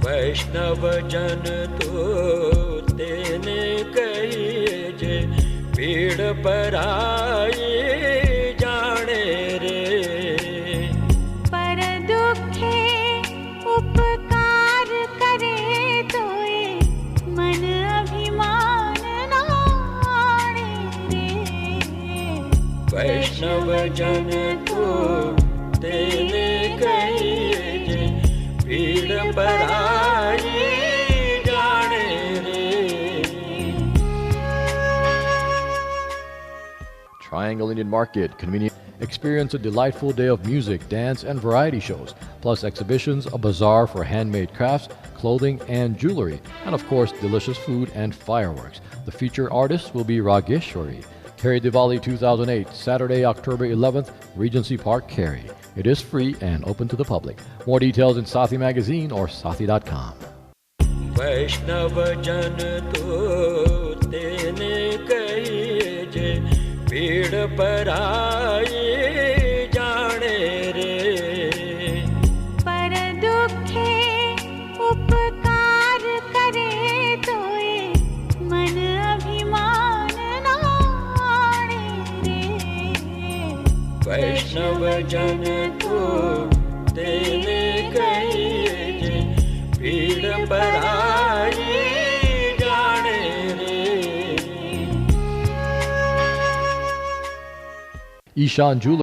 वैष्णव जन तो तेने कहिए जे, पीड़ पराई जाने रे। पर दुखे उपकार करे तोए, मन अभिमान ना आणे रे। वैष्णव जन तो तेने कहिए जे, पीड़ पराई जाने रे। Triangle Indian Market, convenient. Experience a delightful day of music, dance, and variety shows, plus exhibitions, a bazaar for handmade crafts, clothing, and jewelry, and of course, delicious food and fireworks. The featured artist will be Rageshwari. Cary Diwali 2008, Saturday, October 11th, Regency Park, Cary. It is free and open to the public. More details in Sathi magazine or sathi.com. वैष्णव जन तो तेने कहिए जे, पीड़ पराई जाने रे। पर दुखे उपकार करे तोए, मन अभिमान ना आणे रे। वैष्णव जन तो तेने कहिए जे, पीड़ पराई जाने रे। Ishan Jewelry.